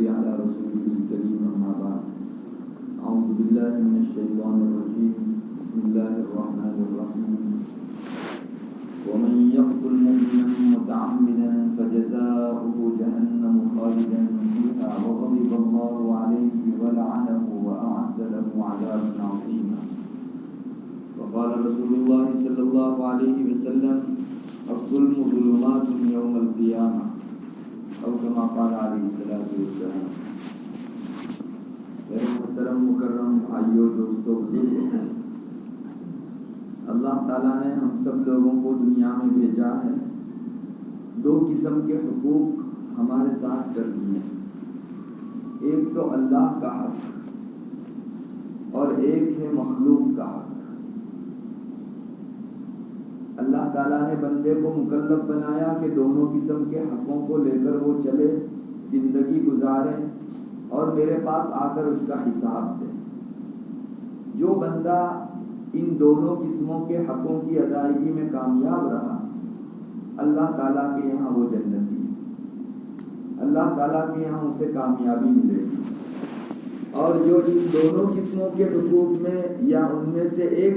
على رسوله الكريم أما بعد أعوذ بالله من الشيطان الرجيم بسم الله الرحمن الرحيم ومن يقتل مؤمنا متعمدا فجزاؤه جهنم خالدا فيها وغضب الله عليه ولعنه وأعد له عذابا عظيما وقال رسول الله صلى الله عليه وسلم الظلم ظلمات يوم القيامة او كما قال علیہ الصلوۃ والسلام۔ میرے محترم مکرم بھائیوں دوستوں بزرگوں، اللہ تعالیٰ نے ہم سب لوگوں کو دنیا میں بھیجا ہے، دو قسم کے حقوق ہمارے ساتھ کر دیے ہیں، ایک تو اللہ کا حق اور ایک ہے مخلوق کا حق۔ اللہ تعالیٰ نے بندے کو مکلف بنایا کہ دونوں قسم کے حقوں کو لے کر وہ چلے، زندگی گزارے اور میرے پاس آ کر اس کا حساب دے۔ جو بندہ ان دونوں قسموں کے حقوں کی ادائیگی میں کامیاب رہا، اللہ تعالیٰ کے یہاں وہ جنتی ہے، اللہ تعالیٰ کے یہاں اسے کامیابی ملے گی۔ اور جو ان دونوں قسموں کے حقوق میں یا ان میں سے ایک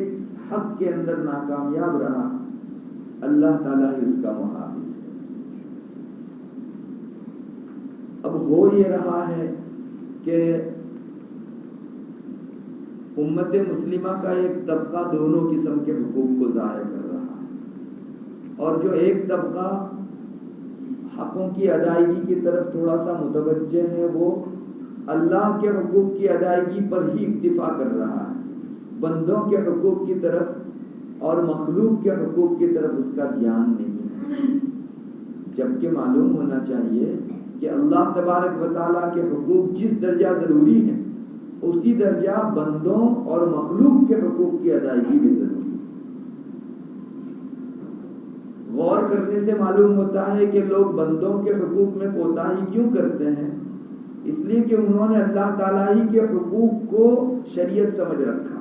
حق کے اندر ناکامیاب رہا، اللہ تعالیٰ ہی اس کا محافظ ہے۔ اب ہو یہ رہا ہے کہ امت مسلمہ کا ایک طبقہ دونوں قسم کے حقوق کو ضائع کر رہا ہے، اور جو ایک طبقہ حقوں کی ادائیگی کی طرف تھوڑا سا متوجہ ہے، وہ اللہ کے حقوق کی ادائیگی پر ہی اکتفا کر رہا ہے، بندوں کے حقوق کی طرف اور مخلوق کے حقوق کی طرف اس کا دھیان نہیں ہے۔ جبکہ معلوم ہونا چاہیے کہ اللہ تبارک و تعالیٰ کے حقوق جس درجہ ضروری ہیں، اسی درجہ بندوں اور مخلوق کے حقوق کی ادائیگی بھی ضروری ہے۔ غور کرنے سے معلوم ہوتا ہے کہ لوگ بندوں کے حقوق میں کوتاہی کیوں کرتے ہیں؟ اس لیے کہ انہوں نے اللہ تعالیٰ ہی کے حقوق کو شریعت سمجھ رکھا،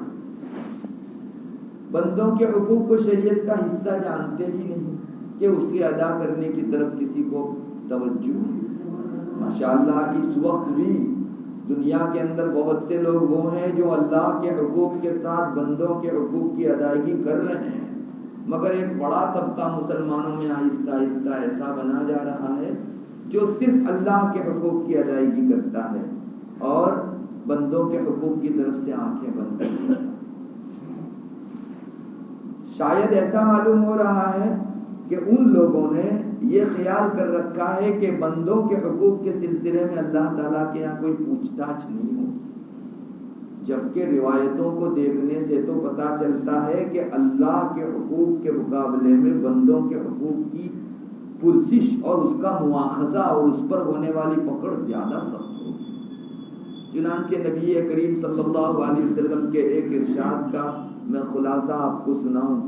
بندوں کے حقوق کو شریعت کا حصہ جانتے ہی نہیں کہ اس کے ادا کرنے کی طرف کسی کو توجہ ہے۔ ماشاءاللہ اس وقت بھی دنیا کے اندر بہت سے لوگ وہ ہیں جو اللہ کے حقوق کے ساتھ بندوں کے حقوق کی ادائیگی کر رہے ہیں، مگر ایک بڑا طبقہ مسلمانوں میں آہستہ آہستہ ایسا بنا جا رہا ہے جو صرف اللہ کے حقوق کی ادائیگی کرتا ہے اور بندوں کے حقوق کی طرف سے آنکھیں بند کرتا ہے۔ شاید ایسا معلوم ہو رہا ہے کہ ان لوگوں نے یہ خیال کر رکھا ہے کہ بندوں کے حقوق کے سلسلے میں اللہ تعالیٰ کے یہاں کوئی پوچھ تاچھ نہیں ہو، جبکہ روایتوں کو دیکھنے سے تو پتہ چلتا ہے کہ اللہ کے حقوق کے مقابلے میں بندوں کے حقوق کی پرسش اور اس کا مواخذہ اور اس پر ہونے والی پکڑ زیادہ سخت ہوگی۔ چنانچہ نبی کریم صلی اللہ علیہ وسلم کے ایک ارشاد کا میں خلاصہ آپ کو سناؤں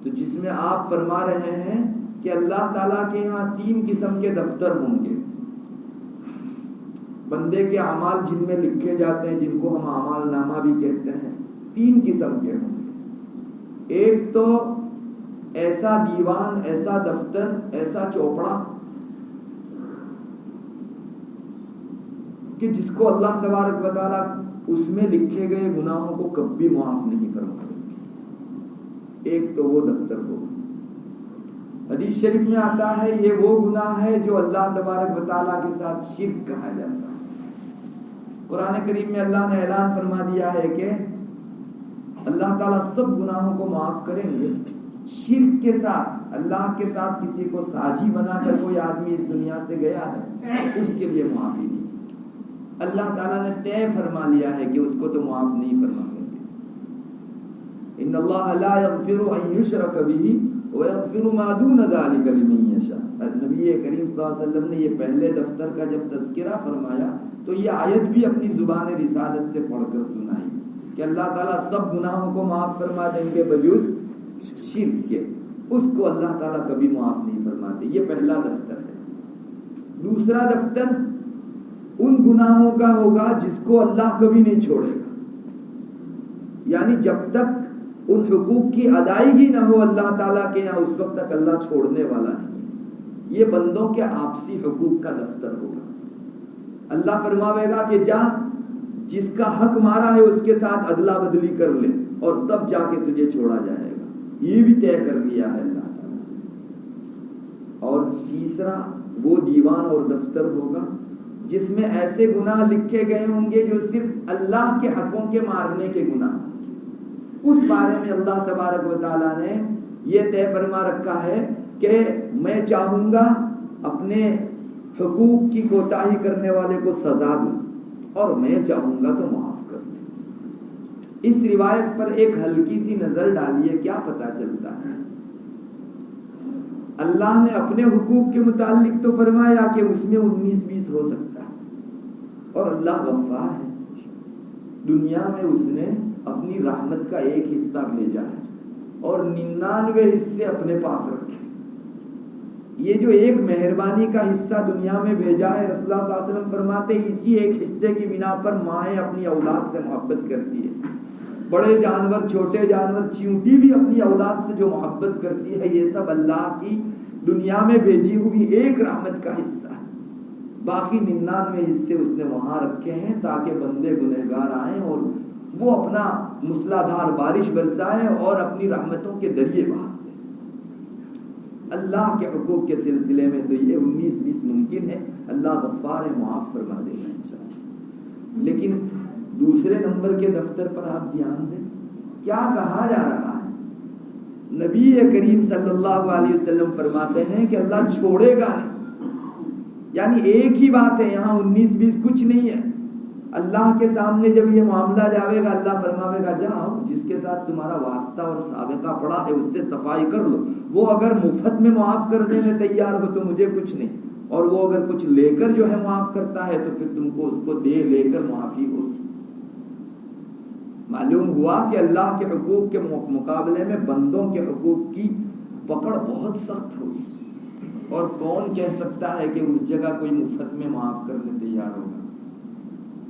تو جس میں آپ فرما رہے ہیں کہ اللہ تعالیٰ کے یہاں 3 قسم کے دفتر ہوں گے، بندے کے اعمال جن میں لکھے جاتے ہیں، جن کو ہم اعمال نامہ بھی کہتے ہیں، 3 قسم کے ہوں گے۔ ایک تو ایسا دیوان، ایسا دفتر، ایسا چوپڑا کہ جس کو اللہ تبارک و تعالیٰ اس میں لکھے گئے گناہوں کو کبھی معاف نہیں فرمائے گا۔ ایک تو وہ دفتر ہوگا۔ حدیث شریف میں آتا ہے یہ وہ گناہ ہے جو اللہ تبارک و تعالیٰ کے ساتھ شرک کہا جاتا ہے۔ قرآن کریم میں اللہ نے اعلان فرما دیا ہے کہ اللہ تعالیٰ سب گناہوں کو معاف کریں گے، شرک کے ساتھ، اللہ کے ساتھ کسی کو ساجی بنا کر کوئی آدمی اس دنیا سے گیا ہے اس کے لیے معافی نہیں۔ اللہ تعالیٰ نے طے فرما لیا ہے کہ اس کو تو معاف نہیں فرمائیں گے۔ ان اللہ لا یغفر ان یشرک بہ ویغفر ما دون ذلک لمن یشاء۔ نبی کریم صلی اللہ علیہ وسلم نے یہ پہلے دفتر کا جب تذکرہ فرمایا تو یہ آیت بھی اپنی زبان رسالت سے پڑھ کر سنائی کہ اللہ تعالیٰ سب گناہوں کو معاف فرما دیں گے بجز شرک کے، اس کو اللہ تعالیٰ کبھی معاف نہیں فرماتے۔ یہ پہلا دفتر ہے۔ دوسرا دفتر ان گناہوں کا ہوگا جس کو اللہ کبھی نہیں چھوڑے گا، یعنی جب تک ان حقوق کی ادائیگی نہ ہو اللہ تعالیٰ کے یہاں اس وقت تک اللہ چھوڑنے والا نہیں ہے۔ یہ بندوں کے آپسی حقوق کا دفتر ہوگا۔ اللہ فرماوے گا کہ جا جس کا حق مارا ہے اس کے ساتھ عدلا بدلی کر لے اور تب جا کے تجھے چھوڑا جائے گا. یہ بھی طے کر لیا ہے اللہ تعالیٰ. اور تیسرا وہ دیوان اور دفتر ہوگا جس میں ایسے گناہ لکھے گئے ہوں گے جو صرف اللہ کے حقوں کے مارنے کے گناہ. اس بارے میں اللہ تبارک و تعالیٰ نے یہ طے فرما رکھا ہے کہ میں چاہوں گا اپنے حقوق کی کوتاہی کرنے والے کو سزا دوں اور میں چاہوں گا تو معاف کر دوں. اس روایت پر ایک ہلکی سی نظر ڈالیے, کیا پتہ چلتا ہے؟ اللہ نے اپنے حقوق کے متعلق تو فرمایا کہ اس میں 19-20 ہو سکتا ہے, اور اللہ غفار ہے. دنیا میں اس نے اپنی رحمت کا ایک حصہ بھیجا ہے اور 99 حصے اپنے پاس رکھے. یہ جو ایک مہربانی کا حصہ دنیا میں بھیجا ہے, رسول اللہ صلی اللہ علیہ وسلم فرماتے ہیں اسی ایک حصے کی بنا پر مائیں اپنی اولاد سے محبت کرتی ہے. بڑے جانور, چھوٹے جانور, چیونٹی بھی اپنی اولاد سے جو محبت کرتی ہے, یہ سب اللہ کی دنیا میں بھیجی ہوئی ایک رحمت کا حصہ ہے. باقی 99 حصے اس نے وہاں رکھے ہیں تاکہ بندے گنہگار آئیں اور وہ اپنا موسلادھار بارش برسائیں اور اپنی رحمتوں کے دریے بہا دیں. اللہ کے حقوق کے سلسلے میں تو یہ 19-20 ممکن ہے. اللہ غفار ہے, معاف فرما دے گا انشاءاللہ. لیکن دوسرے نمبر کے دفتر پر آپ دھیان دیں, کیا کہا جا رہا ہے؟ نبی کریم صلی اللہ علیہ وسلم فرماتے ہیں کہ اللہ چھوڑے گا نہیں. یعنی ایک ہی بات ہے یہاں, 19-20 کچھ نہیں ہے. اللہ کے سامنے جب یہ معاملہ جاوے گا, اللہ فرماوے گا جاؤ جس کے ساتھ تمہارا واسطہ اور سابقہ پڑا ہے اس سے صفائی کر لو. وہ اگر مفت میں معاف کر دینے تیار ہو تو مجھے کچھ نہیں, اور وہ اگر کچھ لے کر جو ہے معاف کرتا ہے تو پھر تم کو اس کو دے لے کر معافی ہوگی. معلوم ہوا کہ اللہ کے حقوق کے مقابلے میں بندوں کے حقوق کی پکڑ بہت سخت ہوگی, اور کون کہہ سکتا ہے کہ اس جگہ کوئی مفت میں معاف کرنے تیار ہوگا.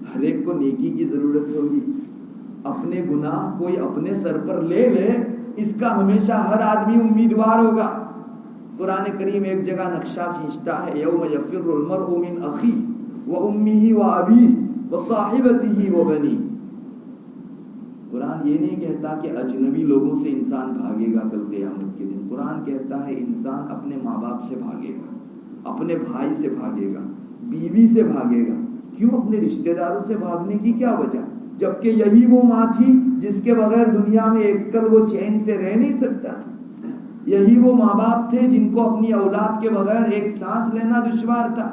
ہر ایک کو نیکی کی ضرورت ہوگی. اپنے گناہ کوئی اپنے سر پر لے لے, اس کا ہمیشہ ہر آدمی امیدوار ہوگا. قرآن کریم ایک جگہ نقشہ کھینچتا ہے, یوم یفر المرء من اخیہ وامہ وابیہ وصاحبتہ وبنیہ. قرآن یہ نہیں کہتا کہ اجنبی لوگوں سے انسان بھاگے گا کل قیامت کے دن. قرآن کہتا ہے انسان اپنے ماں باپ سے بھاگے گا, اپنے بھائی سے بھاگے گا, بیوی سے بھاگے گا. کیوں؟ اپنے رشتہ داروں سے بھاگنے کی کیا وجہ؟ جبکہ یہی وہ ماں تھی جس کے بغیر دنیا میں ایک کل وہ چین سے رہ نہیں سکتا تھا. یہی وہ ماں باپ تھے جن کو اپنی اولاد کے بغیر ایک سانس لینا دشوار تھا.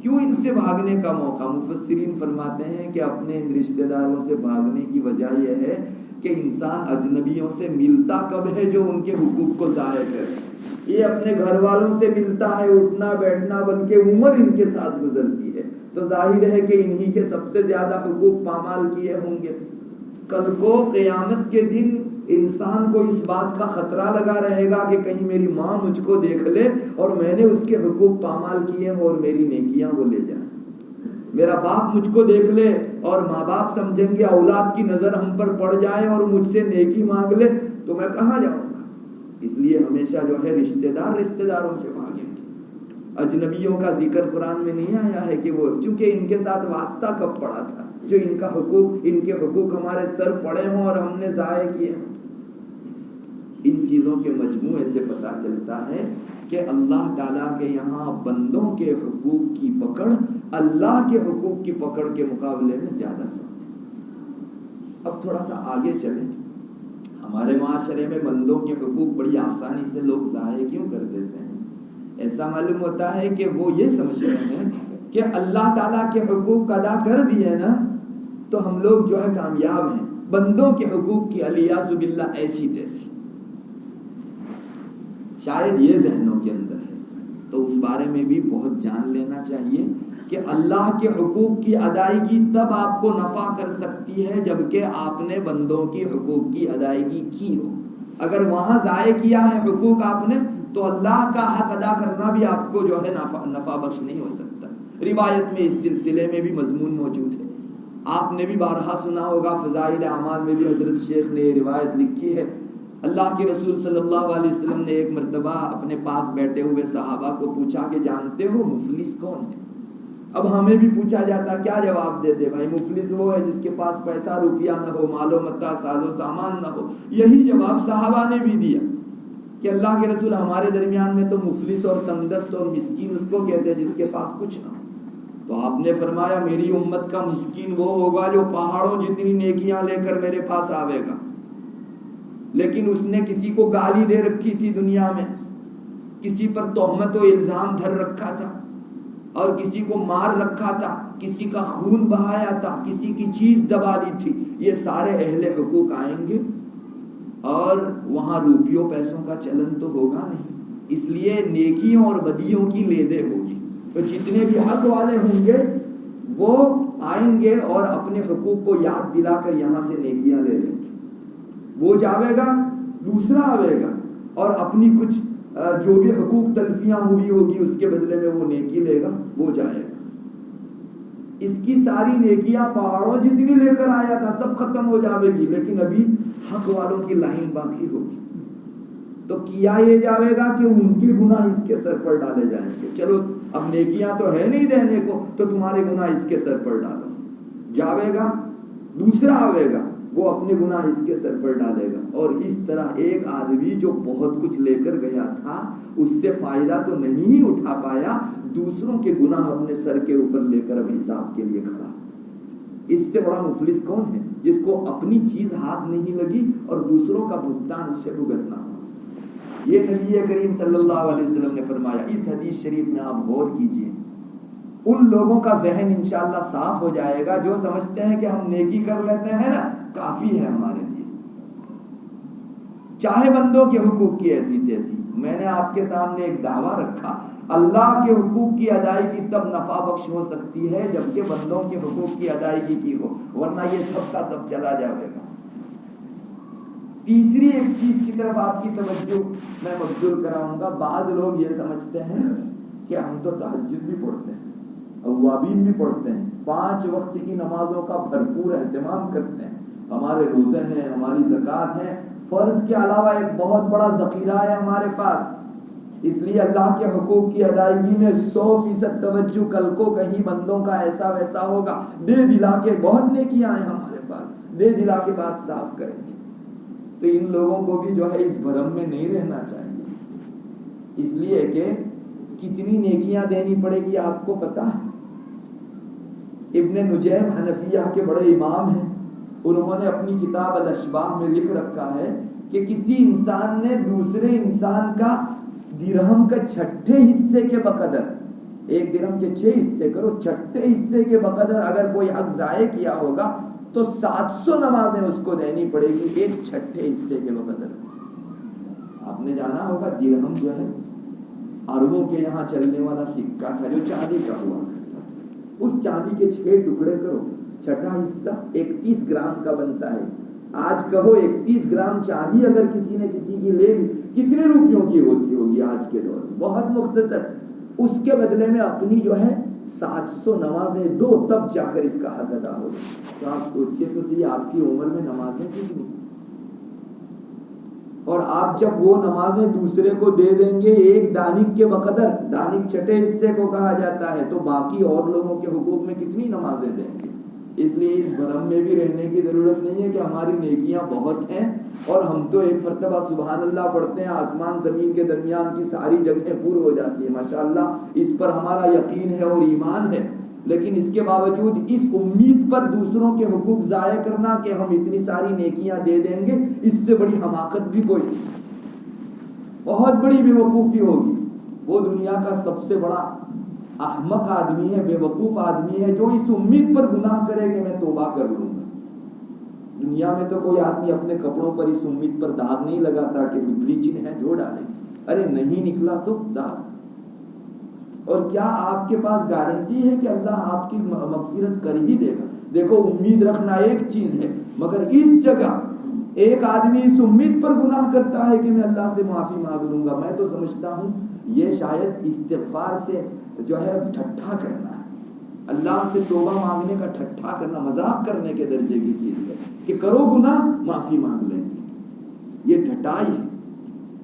کیوں ان سے بھاگنے کا موقع؟ مفسرین فرماتے ہیں کہ اپنے ان رشتہ داروں سے بھاگنے کی وجہ یہ ہے کہ انسان اجنبیوں سے ملتا کب ہے جو ان کے حقوق کو ضائع کرے. یہ اپنے گھر والوں سے ملتا ہے, اٹھنا بیٹھنا بلکہ عمر ان کے ساتھ گزرتی ہے, تو ظاہر ہے کہ انہی کے سب سے زیادہ حقوق پامال کیے ہوں گے. کل کو قیامت کے دن انسان کو اس بات کا خطرہ لگا رہے گا کہ کہیں میری ماں مجھ کو دیکھ لے اور میں نے اس کے حقوق پامال کیے ہوں اور میری نیکیاں وہ لے جائیں. میرا باپ مجھ کو دیکھ لے اور ماں باپ سمجھیں گے اولاد کی نظر ہم پر پڑ جائے اور مجھ سے نیکی مانگ لے تو میں کہاں جاؤں گا. اس لیے ہمیشہ جو ہے رشتہ داروں سے بھاگیں گے. اجنبیوں کا ذکر قرآن میں نہیں آیا ہے کہ وہ چونکہ ان کے ساتھ واسطہ کب پڑا تھا, جو ان کے حقوق ہمارے سر پڑے ہوں اور ہم نے ضائع کیے ہوں. ان چیزوں کے مجموعے سے پتہ چلتا ہے کہ اللہ تعالیٰ کے یہاں بندوں کے حقوق کی پکڑ اللہ کے حقوق کی پکڑ کے مقابلے میں زیادہ سخت ہے. اب تھوڑا سا آگے چلیں. ہمارے معاشرے میں بندوں کے حقوق بڑی آسانی سے لوگ ضائع کیوں کر دیتے ہیں؟ ایسا معلوم ہوتا ہے کہ وہ یہ سمجھ رہے ہیں کہ اللہ تعالیٰ کے حقوق ادا کر دیے نا تو ہم لوگ جو ہے کامیاب ہیں. بندوں کے حقوق کی الیاذ باللہ ایسی تیسی, شاید یہ ذہنوں کے اندر ہے. تو اس بارے میں بھی بہت جان لینا چاہیے کہ اللہ کے حقوق کی ادائیگی تب آپ کو نفع کر سکتی ہے جبکہ آپ نے بندوں کی حقوق کی ادائیگی کی ہو. اگر وہاں ضائع کیا ہے حقوق آپ نے تو اللہ کا حق ادا کرنا بھی آپ کو جو ہے نفع بخش نہیں ہو سکتا. روایت میں اس سلسلے میں بھی مضمون موجود ہے. آپ نے بھی بارہا سنا ہوگا, فضائل اعمال میں بھی حضرت شیخ نے یہ روایت لکھی ہے. اللہ کے رسول صلی اللہ علیہ وسلم نے ایک مرتبہ اپنے پاس بیٹھے ہوئے صحابہ کو پوچھا کہ جانتے ہو مفلس کون ہے؟ اب ہمیں بھی پوچھا جاتا کیا جواب دیتے بھائی؟ مفلس وہ ہے جس کے پاس پیسہ روپیہ نہ ہو، مال و متاع ساز و سامان نہ ہو۔ یہی جواب صحابہ نے بھی دیا کہ اللہ کے رسول ہمارے درمیان میں تو مفلس اور تندرست اور مسکین اس کو کہتے ہیں جس کے پاس کچھ نہ ہو۔ تو آپ نے فرمایا میری امت کا مسکین وہ ہوگا جو پہاڑوں جتنی نیکیاں لے کر میرے پاس آوے گا، لیکن اس نے کسی کو گالی دے رکھی تھی دنیا میں، کسی پر تہمت و الزام دھر رکھا تھا اور کسی کو مار رکھا تھا، کسی کا خون بہایا تھا، کسی کی چیز دبا لی تھی، یہ سارے اہل حقوق آئیں گے اور وہاں روپیوں پیسوں کا چلن تو ہوگا نہیں، اس لیے نیکیوں اور بدیوں کی لیدے ہوگی۔ تو جتنے بھی حق والے ہوں گے وہ آئیں گے اور اپنے حقوق کو یاد دلا کر یہاں سے نیکیاں لے لیں گے، وہ جاوے گا، دوسرا آوے گا اور اپنی کچھ جو بھی حقوق تلفیاں ہوئی ہوگی اس کے بدلے میں وہ نیکی لے گا، وہ جائے گا۔ اس کی ساری نیکیاں پہاڑوں جتنی لے کر آیا تھا سب ختم ہو جاوے گی، لیکن ابھی حق والوں کی لائن باقی ہوگی۔ تو کیا یہ جاوے گا کہ ان کے گناہ اس کے سر پر ڈالے جائیں گے، چلو اب نیکیاں تو ہے نہیں دینے کو تو تمہارے گناہ اس کے سر پر ڈالو، جاوے گا، دوسرا آوے گا، وہ اپنے گناہ اس کے سر پر ڈالے گا۔ اور اس طرح ایک آدمی جو بہت کچھ لے کر گیا تھا اس سے فائدہ تو نہیں ہی اٹھا پایا، دوسروں کے گناہ اپنے سر کے اوپر لے کر اب حساب کے لیے کھڑا۔ اس سے بڑا مفلس کون ہے جس کو اپنی چیز ہاتھ نہیں لگی اور دوسروں کا بھگتان اسے بھگتنا ہو؟ یہ نبی کریم صلی اللہ علیہ وسلم نے فرمایا۔ اس حدیث شریف میں آپ غور کیجئے، ان لوگوں کا ذہن انشاءاللہ صاف ہو جائے گا جو سمجھتے ہیں کہ ہم نیکی کر لیتے ہیں نا کافی ہے ہمارے لیے، چاہے بندوں کے حقوق کی ایسی تیسی۔ میں نے آپ کے سامنے ایک دعویٰ رکھا، اللہ کے حقوق کی ادائیگی تب نفع بخش ہو سکتی ہے جبکہ بندوں کے حقوق کی ادائیگی کی ہو، ورنہ یہ سب کا سب چلا جائے گا۔ تیسری ایک چیز کی طرف آپ کی توجہ میں مبذول کراؤں گا۔ بعض لوگ یہ سمجھتے ہیں کہ ہم تو تہجد بھی پڑھتے ہیں، اوابین بھی پڑھتے ہیں، 5 وقت کی نمازوں کا بھرپور اہتمام کرتے ہیں، ہمارے روزے ہیں، ہماری زکوٰۃ ہے، فرض کے علاوہ ایک بہت بڑا ذخیرہ ہے ہمارے پاس، اس لیے اللہ کے حقوق کی ادائیگی میں 100% توجہ، کل کو کہیں بندوں کا ایسا ویسا ہوگا، دے دلا کے بہت نیکیاں ہیں ہمارے پاس، دے دلا کے بات صاف کریں گے۔ تو ان لوگوں کو بھی جو ہے اس بھرم میں نہیں رہنا چاہیے، اس لیے کہ کتنی نیکیاں دینی پڑے گی آپ کو پتا ہے۔ ابن نجیم حنفیہ کے بڑے امام ہیں، انہوں نے اپنی کتاب الاشباح میں لکھ رکھا ہے کہ کسی انسان نے دوسرے انسان کا درہم کا 6 حصے کے بقدر، ایک درہم کے 6 حصے کرو، 6 حصے کے بقدر اگر کوئی حق ضائع کیا ہوگا تو 700 نمازیں اس کو دینی پڑے گی ایک 6 حصے کے بقدر۔ آپ نے جانا ہوگا درہم جو ہے عربوں کے یہاں چلنے والا سکہ تھا جو چاندی کا ہوا کرتا تھا، اس چاندی کے 6 ٹکڑے کرو، 6واں حصہ 31 گرام کا بنتا ہے۔ آج کہو 31 گرام چاندی اگر کسی نے کسی کی لے لی کتنے روپیوں کی ہوتی ہوگی آج کے دور میں؟ بہت مختصر، اس کے بدلے میں اپنی جو ہے 700 نمازیں دو تب جا کر اس کا حق ادا ہوگا۔ تو آپ سوچئے تو صحیح آپ کی عمر میں نمازیں کتنی، اور آپ جب وہ نمازیں دوسرے کو دے دیں گے ایک دانک کے بقدر، دانک 6 حصے کو کہا جاتا ہے، تو باقی اور لوگوں کے حقوق میں کتنی نمازیں دیں گے؟ اس لیے اس بھرم میں بھی رہنے کی ضرورت نہیں ہے کہ ہماری نیکیاں بہت ہیں اور ہم تو ایک مرتبہ سبحان اللہ پڑھتے ہیں آسمان زمین کے درمیان کی ساری جگہیں پور ہو جاتی ہیں، ماشاءاللہ اس پر ہمارا یقین ہے اور ایمان ہے، لیکن اس کے باوجود اس امید پر دوسروں کے حقوق ضائع کرنا کہ ہم اتنی ساری نیکیاں دے دیں گے، اس سے بڑی حماقت بھی کوئی نہیں، بہت بڑی بے وقوفی ہوگی۔ وہ دنیا کا سب سے بڑا احمق آدمی ہے، بے وقوف آدمی ہے جو اس امید پر گناہ کرے کہ میں توبہ کر لوں گا۔ دنیا میں تو کوئی آدمی اپنے کپڑوں پر اس امید پر داغ نہیں لگاتا کہ بلیچنگ ہے دھو ڈالیں، ارے نہیں نکلا تو داغ۔ اور کیا آپ کے پاس گارنٹی ہے کہ اللہ آپ کی مغفرت کر ہی دے گا؟ دیکھو امید رکھنا ایک چیز ہے، مگر اس جگہ ایک آدمی اس امید پر گناہ کرتا ہے کہ میں اللہ سے معافی مانگ لوں گا، میں تو سمجھتا ہوں یہ شاید استغفار سے جو ہے ٹھٹھا کرنا ہے، اللہ سے توبہ مانگنے کا ٹھٹھا کرنا، مذاق کرنے کے درجے کی چیز ہے کہ کرو گناہ معافی مانگ لیں گے، یہ ٹھٹائی ہے۔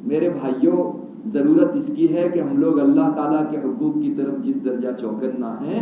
میرے بھائیوں، ضرورت اس کی ہے کہ ہم لوگ اللہ تعالیٰ کے حقوق کی طرف جس درجہ چوکنا ہیں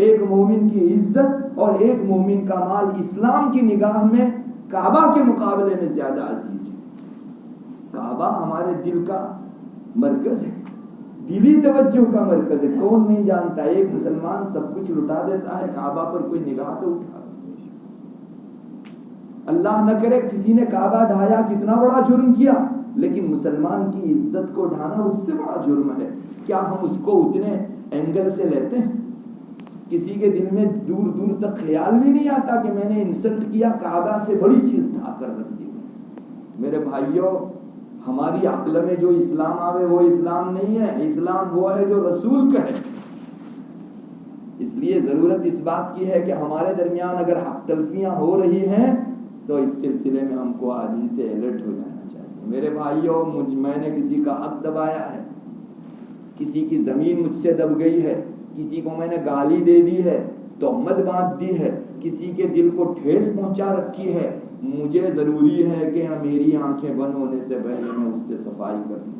ایک مومن کی عزت اور ایک مومن کا مال اسلام کی نگاہ میں کعبہ کے مقابلے میں زیادہ عزیز ہے. کعبہ ہمارے دل کا مرکز ہے، دلی توجہ کا مرکز ہے. کون نہیں جانتا ایک مسلمان سب کچھ لٹا دیتا ہے، کعبہ پر کوئی نگاہ تو اٹھا. اللہ نہ کرے کسی نے کعبہ ڈھایا، کتنا بڑا جرم کیا، لیکن مسلمان کی عزت کو ڈھانا اس سے بڑا جرم ہے. کیا ہم اس کو اتنے اینگل سے لیتے ہیں؟ کسی کے دل میں دور دور تک خیال بھی نہیں آتا کہ میں نے انسلٹ کیا، کعبہ سے بڑی چیز ڈھا کر رکھ دی. میرے بھائیوں، ہماری عقل میں جو اسلام آوے وہ اسلام نہیں ہے. اسلام وہ ہے جو رسول کا ہے. اس لیے ضرورت اس بات کی ہے کہ ہمارے درمیان اگر حق تلفیاں ہو رہی ہیں تو اس سلسلے میں ہم کو آج ہی سے الرٹ ہو جانا چاہیے. میرے بھائیوں، میں نے کسی کا حق دبایا ہے، کسی کی زمین مجھ سے دب گئی ہے، کسی کو میں نے گالی دے دی ہے، تہمت باندھ دی ہے، کسی کے دل کو ٹھیس پہنچا رکھی ہے، مجھے ضروری ہے کہ میری آنکھیں بند ہونے سے پہلے میں اس سے صفائی کروں.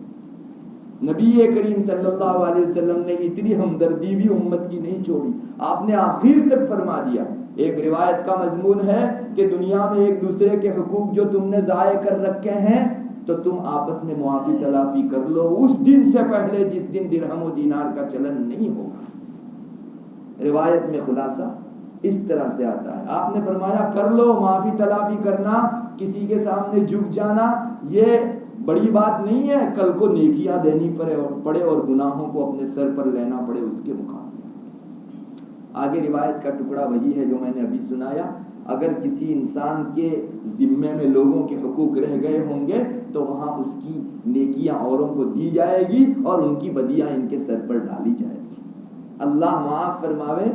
نبی کریم صلی اللہ علیہ وسلم نے اتنی ہمدردی بھی امت کی نہیں چھوڑی. آپ نے آخر تک فرما دیا. ایک روایت کا مضمون ہے کہ دنیا میں ایک دوسرے کے حقوق جو تم نے ضائع کر رکھے ہیں تو تم آپس میں معافی تلافی کر لو اس دن سے پہلے جس دن درہم و دینار کا چلن نہیں ہوگا. روایت میں خلاصہ اس طرح سے آتا ہے. آپ نے فرمایا کر لو. معافی تلافی کرنا، کسی کے سامنے جھک جانا، یہ بڑی بات نہیں ہے. کل کو نیکیاں دینی پڑے اور گناہوں کو اپنے سر پر لینا پڑے اس کے مقابلے. آگے روایت کا ٹکڑا وہی ہے جو میں نے ابھی سنایا. اگر کسی انسان کے ذمے میں لوگوں کے حقوق رہ گئے ہوں گے تو وہاں اس کی نیکیاں اوروں کو دی جائے گی اور ان کی بدیاں ان کے سر پر ڈالی جائے گی. اللہ معاف فرماوے.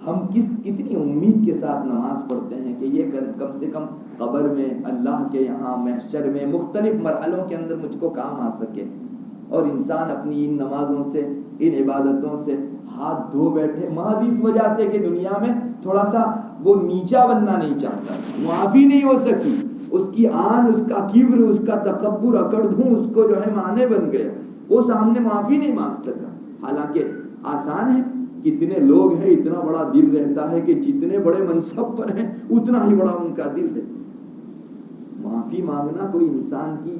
ہم کتنی امید کے ساتھ نماز پڑھتے ہیں کہ یہ کم سے کم قبر میں، اللہ کے یہاں، محشر میں، مختلف مرحلوں کے اندر مجھ کو کام آ سکے. اور انسان اپنی ان نمازوں سے، ان عبادتوں سے ہاتھ دھو بیٹھے محض اس وجہ سے کہ دنیا میں تھوڑا سا وہ نیچا بننا نہیں چاہتا، معافی نہیں ہو سکی. اس کی آن، اس کا کبر، اس کا تکبر، اکڑ دھوں اس کو جو ہے معنی بن گیا. وہ سامنے معافی نہیں مانگ سکا. حالانکہ آسان ہے. کتنے لوگ ہیں، اتنا بڑا دل رہتا ہے کہ جتنے بڑے منصب پر ہیں اتنا ہی بڑا ان کا دل ہے. معافی مانگنا کوئی انسان کی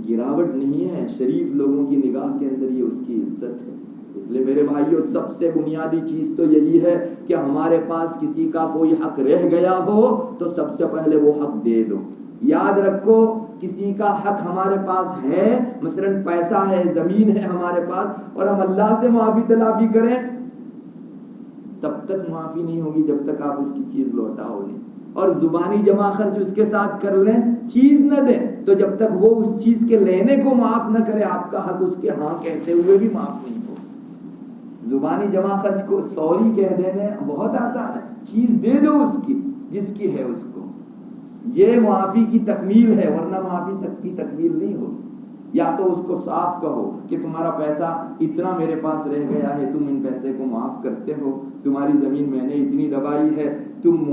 گراوٹ نہیں ہے. شریف لوگوں کی نگاہ کے اندر یہ اس کی عزت ہے. اس لیے میرے بھائیوں، سب سے بنیادی چیز تو یہی ہے کہ ہمارے پاس کسی کا کوئی حق رہ گیا ہو تو سب سے پہلے وہ حق دے دو. یاد رکھو، کسی کا حق ہمارے پاس ہے، مثلا پیسہ ہے، زمین ہے ہمارے پاس، اور ہم اللہ سے معافی تلافی کریں، تب تک معافی نہیں ہوگی جب تک آپ اس کی چیز لوٹاؤ نہیں. اور زبانی جمع خرچ اس کے ساتھ کر لیں، چیز نہ دیں، تو جب تک وہ اس چیز کے لینے کو معاف نہ کرے آپ کا حق اس کے ہاں کہتے ہوئے بھی معاف نہیں ہو. زبانی جمع خرچ کو سوری کہہ دینے بہت آسان ہے. چیز دے دو اس کی جس کی ہے اس کو. یہ معافی کی تکمیل ہے، ورنہ معافی تک کی تکمیل نہیں ہوگی. یا تو اس کو صاف کہو کہ تمہارا پیسہ اتنا میرے پاس رہ گیا ہے، تم ان پیسے کو معاف کرتے ہو، تمہاری زمین میں نے اتنی دبائی ہے، تم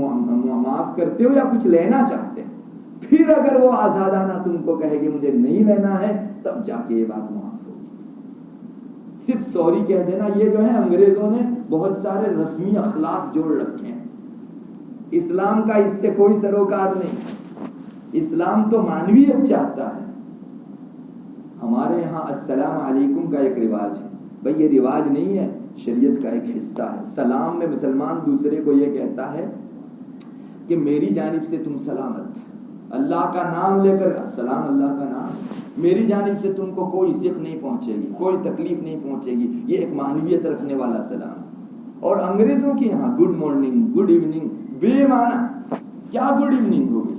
معاف کرتے ہو یا کچھ لینا چاہتے ہیں. پھر اگر وہ آزادانہ تم کو کہے کہ مجھے نہیں لینا ہے، تب جا کے یہ بات معاف ہوگی. صرف سوری کہہ دینا، یہ جو ہے انگریزوں نے بہت سارے رسمی اخلاق جوڑ رکھے ہیں. اسلام کا اس سے کوئی سروکار نہیں. اسلام تو معنویت چاہتا ہے. ہمارے یہاں السلام علیکم کا ایک رواج ہے. بھئی یہ رواج نہیں ہے، شریعت کا ایک حصہ ہے. سلام میں مسلمان دوسرے کو یہ کہتا ہے کہ میری جانب سے تم سلامت. اللہ کا نام لے کر، السلام اللہ کا نام، میری جانب سے تم کو کوئی ضیق نہیں پہنچے گی، کوئی تکلیف نہیں پہنچے گی. یہ ایک معنویت رکھنے والا سلام. اور انگریزوں کے یہاں گڈ مارننگ، گڈ ایوننگ بے معنی. کیا گڈ ایوننگ ہوگی؟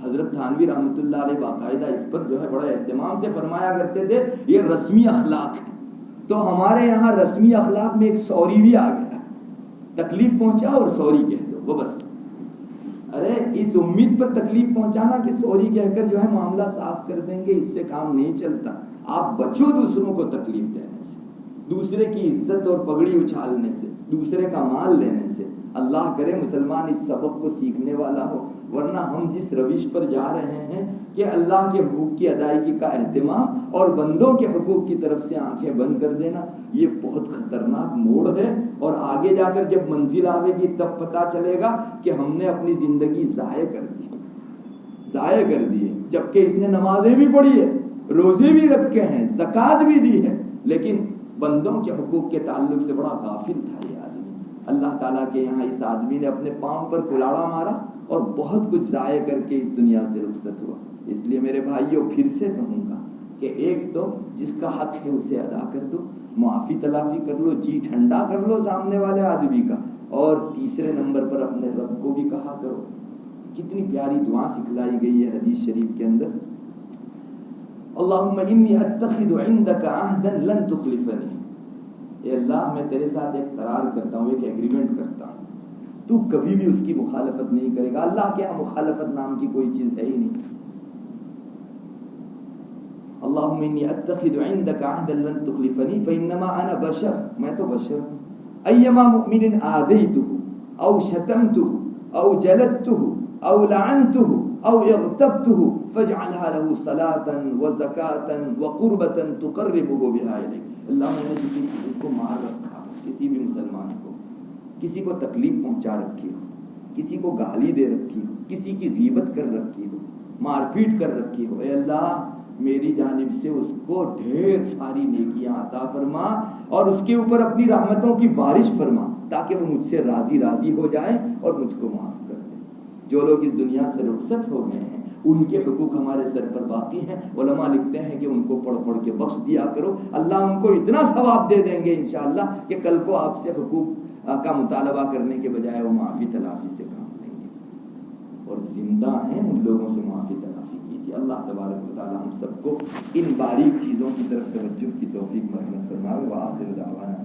حضرت تھانوی رحمۃ اللہ علیہ باقاعدہ اس پر جو ہے بڑا اہتمام سے فرمایا کرتے تھے یہ رسمی اخلاق ہے. تو ہمارے یہاں رسمی اخلاق میں ایک سوری بھی آ گیا. تکلیف پہنچا اور سوری کہہ دو، وہ بس. ارے اس امید پر تکلیف پہنچانا کہ سوری کہہ کر جو ہے معاملہ صاف کر دیں گے، اس سے کام نہیں چلتا. آپ بچو دوسروں کو تکلیف دینے سے، دوسرے کی عزت اور پگڑی اچھالنے سے، دوسرے کا مال لینے سے. اللہ کرے مسلمان اس سبق کو سیکھنے والا ہو، ورنہ ہم جس روش پر جا رہے ہیں کہ اللہ کے حقوق کی ادائیگی کا اہتمام اور بندوں کے حقوق کی طرف سے آنکھیں بند کر دینا، یہ بہت خطرناک موڑ ہے، اور آگے جا کر جب منزل آئے گی تب پتہ چلے گا کہ ہم نے اپنی زندگی ضائع کر دی ہے، جبکہ اس نے نمازیں بھی پڑھی ہے، روزے بھی رکھے ہیں، زکوٰۃ بھی دی ہے، لیکن بندوں کے حقوق کے تعلق سے بڑا غافل تھا یہ آدمی۔ اللہ تعالیٰ کے یہاں اس آدمی نے اپنے پاؤں پر کلاڑا مارا اور بہت کچھ ضائع کر کے اس دنیا سے رخصت ہوا۔ اس لیے میرے بھائیوں پھر سے کہوں گا کہ ایک تو جس کا حق ہے اسے ادا کر دو، معافی تلافی کر لو، جی ٹھنڈا کر لو سامنے والے آدمی کا، اور تیسرے نمبر پر اپنے رب کو بھی کہا کرو۔ کتنی پیاری دعا سکھلائی گئی ہے حدیث شریف کے اندر، اللہم انی اتخذ عندک عہدا لن تخلفنی، اے اللہ میں تیرے ساتھ ایک قرار کرتا ہوں، ایک ایگریمنٹ کرتا ہوں، تو کبھی بھی اس کی مخالفت نہیں کرے گا۔ اللہ کے یہاں مخالفت نام کی کوئی چیز ہے ہی نہیں۔ اللہم انی اتخذ عندک عہدا لن تخلفنی فانما انا بشر، میں تو بشر ہوں، ایما مؤمن آذیتہ او شتمتہ او جلدتہ او لعنتہ او اغتبتہ فاجعلها له صلاة وزکاة وقربة تقربہ بها الیک۔ اللہ میں نے کسی کو مار رکھا، کسی بھی مسلمان کو، کسی کو تکلیف پہنچا رکھی ہو، کسی کو گالی دے رکھی ہو، کسی کی غیبت کر رکھی ہو، مار پیٹ کر رکھی ہو، اے اللہ میری جانب سے اس کو ڈھیر ساری نیکیاں عطا فرما اور اس کے اوپر اپنی رحمتوں کی بارش فرما، تاکہ وہ مجھ سے راضی ہو جائے اور مجھ کو معاف کر دے۔ جو لوگ اس دنیا سے رخصت ہو گئے ہیں ان کے حقوق ہمارے سر پر باقی ہیں، علماء لکھتے ہیں کہ ان کو پڑھ کے بخش دیا کرو، اللہ ان کو اتنا ثواب دے دیں گے انشاءاللہ کہ کل کو آپ سے حقوق کا مطالبہ کرنے کے بجائے وہ معافی تلافی سے کام لیں گے، اور زندہ ہیں ان لوگوں سے معافی تلافی کیجیے۔ اللہ تبارک و تعالی ہم سب کو ان باریک چیزوں کی طرف توجہ کی توفیق مرحمت فرمائے۔ وآخر دعوانا